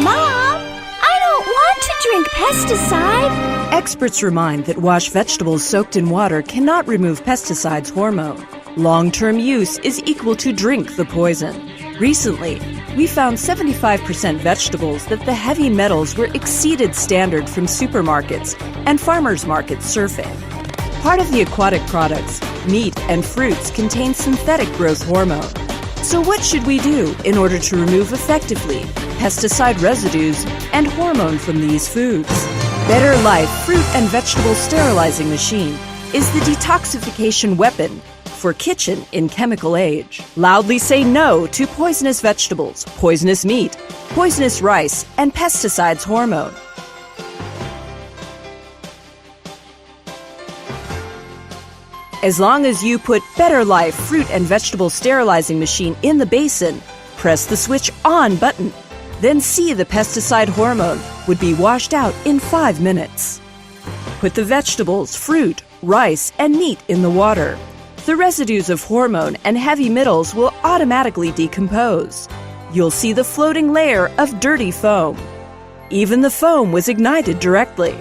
Mom, I don't want to drink pesticide. Experts remind that washed vegetables soaked in water cannot remove pesticides hormone. Long-term use is equal to drink the poison. Recently, we found 75% vegetables that the heavy metals were exceeded standard from supermarkets and farmers markets surfing. Part of the aquatic products, meat and fruits, contain synthetic growth hormone. So what should we do in order to remove effectively pesticide residues and hormone from these foods? Better Life Fruit and Vegetable Sterilizing Machine is the detoxification weapon for kitchen in chemical age. Loudly say no to poisonous vegetables, poisonous meat, poisonous rice, and pesticides hormone. As long as you put Better Life Fruit and Vegetable Sterilizing Machine in the basin, press the switch on button, then see the pesticide hormone would be washed out in 5 minutes. Put the vegetables, fruit, rice, and meat in the water. The residues of hormone and heavy metals will automatically decompose. You'll see the floating layer of dirty foam. Even the foam was ignited directly.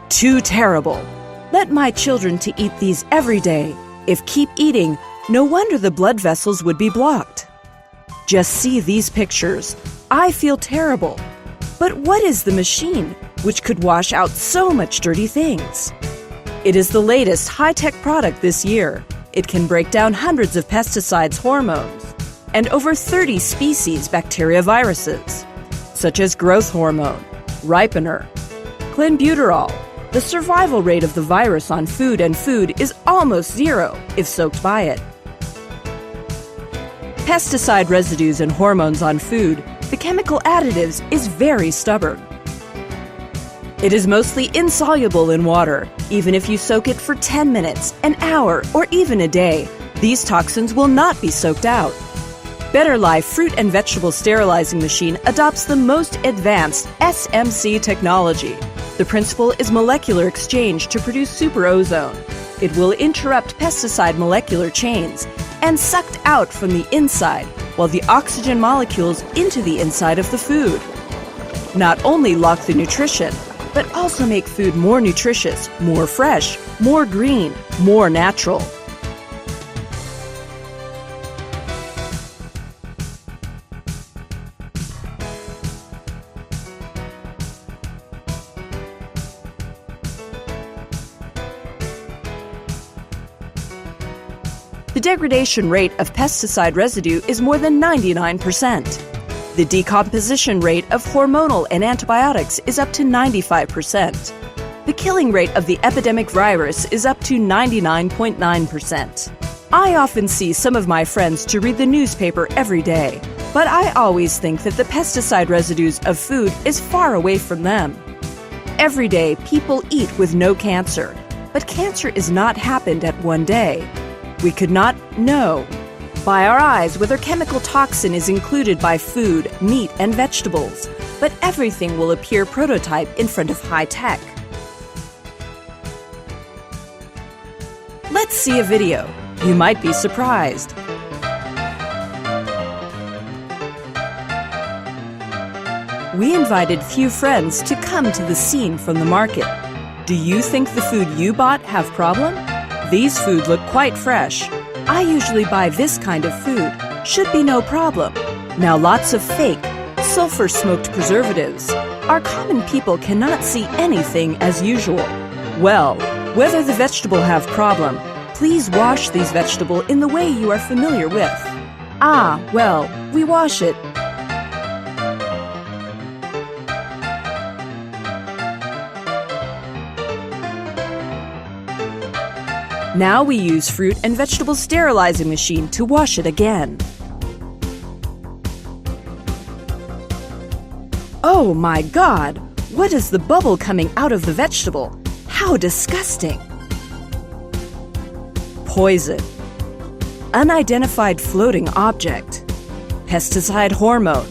Too terrible. Let my children to eat these every day. If keep eating, no wonder the blood vessels would be blocked. Just see these pictures. I feel terrible. But what is the machine which could wash out so much dirty things? It is the latest high-tech product this year. It can break down hundreds of pesticides, hormones, and over 30 species bacteria viruses, such as growth hormone, ripener, clenbuterol. The survival rate of the virus on food and food is almost zero if soaked by it. Pesticide residues and hormones on food, the chemical additives, is very stubborn. It is mostly insoluble in water. Even if you soak it for 10 minutes, an hour, or even a day, these toxins will not be soaked out. Better Life Fruit and Vegetable Sterilizing Machine adopts the most advanced SMC technology. The principle is molecular exchange to produce super ozone. It will interrupt pesticide molecular chains and sucked out from the inside while the oxygen molecules into the inside of the food. Not only lock the nutrition, but also make food more nutritious, more fresh, more green, more natural. The degradation rate of pesticide residue is more than 99%. The decomposition rate of hormonal and antibiotics is up to 95%. The killing rate of the epidemic virus is up to 99.9%. I often see some of my friends to read the newspaper every day, but I always think that the pesticide residues of food is far away from them. Every day, people eat with no cancer, but cancer is not happened at one day. We could not know by our eyes whether chemical toxin is included by food, meat, and vegetables, but everything will appear prototype in front of high tech. Let's see a video. You might be surprised. We invited few friends to come to the scene from the market. Do you think the food you bought have problem? These food look quite fresh. I usually buy this kind of food. Should be no problem. Now lots of fake, sulfur-smoked preservatives. Our common people cannot see anything as usual. Well, whether the vegetable have problem, please wash these vegetable in the way you are familiar with. Ah, well, we wash it. Now we use fruit and vegetable sterilizing machine to wash it again. Oh my God! What is the bubble coming out of the vegetable? How disgusting! Poison. Unidentified floating object. Pesticide hormone.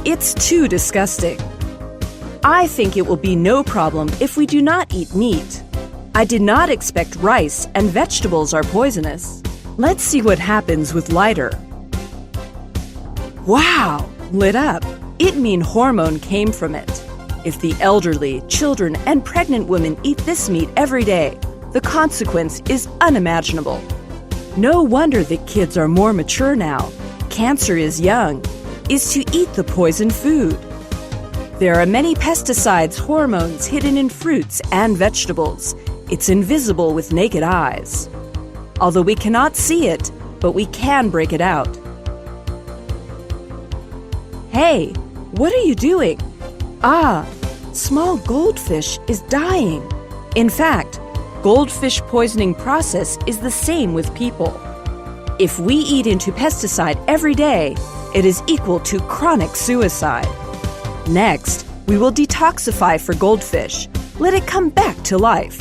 It's too disgusting. I think it will be no problem if we do not eat meat. I did not expect rice and vegetables are poisonous. Let's see what happens with lighter. Wow! Lit up. It means hormone came from it. If the elderly, children, and pregnant women eat this meat every day, the consequence is unimaginable. No wonder that kids are more mature now. Cancer is young, is to eat the poison food. There are many pesticides, hormones hidden in fruits and vegetables. It's invisible with naked eyes. Although we cannot see it, but we can break it out. Hey, what are you doing? Ah, small goldfish is dying. In fact, goldfish poisoning process is the same with people. If we eat into pesticide every day, it is equal to chronic suicide. Next, we will detoxify for goldfish. Let it come back to life.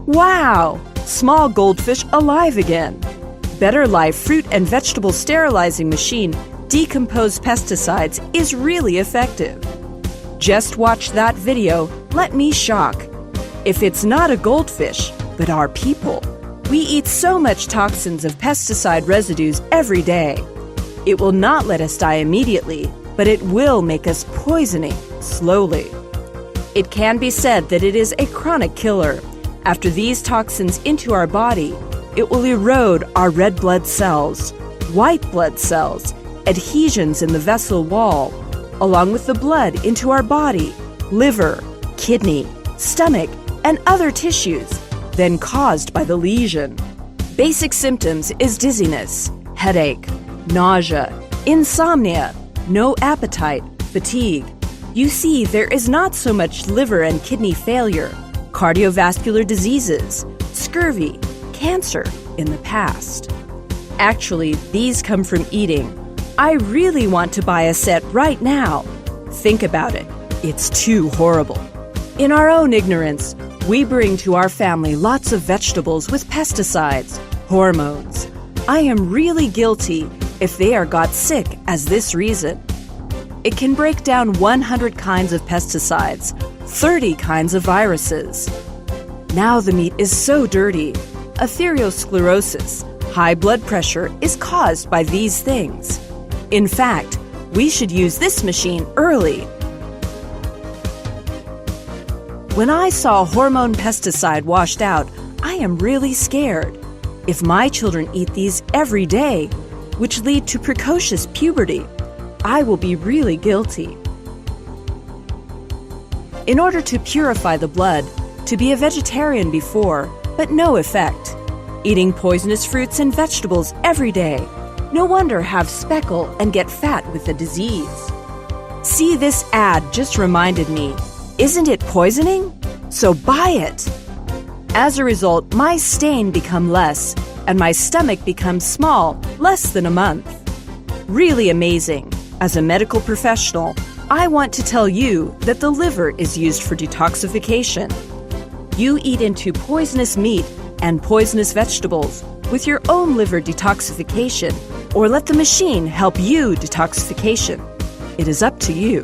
Wow! Small goldfish alive again. Better Life fruit and vegetable sterilizing machine decompose pesticides is really effective. Just watch that video, let me shock. If it's not a goldfish, but our people, we eat so much toxins of pesticide residues every day. It will not let us die immediately, but it will make us poisoning slowly. It can be said that it is a chronic killer. After these toxins into our body, it will erode our red blood cells, white blood cells, adhesions in the vessel wall, along with the blood into our body, liver, kidney, stomach, and other tissues, then caused by the lesion. Basic symptoms is dizziness, headache, nausea, insomnia, no appetite, fatigue. You see, there is not so much liver and kidney failure, cardiovascular diseases, scurvy, cancer in the past. Actually, these come from eating. I really want to buy a set right now. Think about it. It's too horrible. In our own ignorance, we bring to our family lots of vegetables with pesticides, hormones. I am really guilty if they are got sick as this reason. It can break down 100 kinds of pesticides, 30 kinds of viruses. Now the meat is so dirty. Atherosclerosis, high blood pressure is caused by these things. In fact, we should use this machine early. When I saw hormone pesticide washed out, I am really scared. If my children eat these every day, which lead to precocious puberty, I will be really guilty. In order to purify the blood, to be a vegetarian before, but no effect. Eating poisonous fruits and vegetables every day. No wonder have speckle and get fat with the disease. See, this ad just reminded me. Isn't it poisoning? So buy it! As a result, my stain become less, and my stomach becomes small, less than a month. Really amazing. As a medical professional, I want to tell you that the liver is used for detoxification. You eat into poisonous meat and poisonous vegetables with your own liver detoxification, or let the machine help you detoxification. It is up to you.